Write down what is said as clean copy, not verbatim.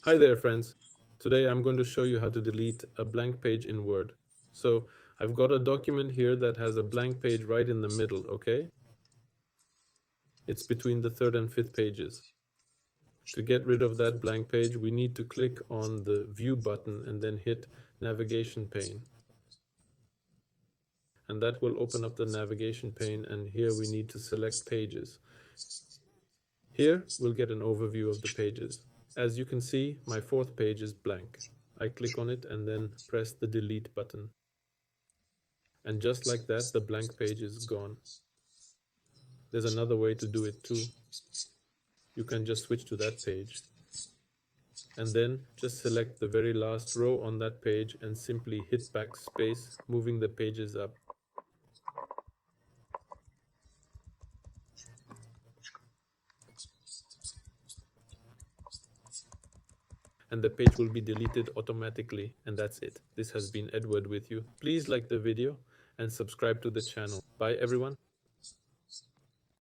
Hi there, friends. Today I'm going to show you how to delete a blank page in Word. So I've got a document here that has a blank page right in the middle, okay? It's between the third and fifth pages. To get rid of that blank page, we need to click on the View button and then hit Navigation pane. And that will open up the navigation pane, and here we need to select Pages. Here we'll get an overview of the pages. As you can see, my fourth page is blank. I click on it and then press the Delete button. And just like that, the blank page is gone. There's another way to do it too. You can just switch to that page. And then just select the very last row on that page and simply hit backspace, moving the pages up. And the page will be deleted automatically, and that's it. This has been Edward with you. Please like the video and subscribe to the channel. Bye everyone.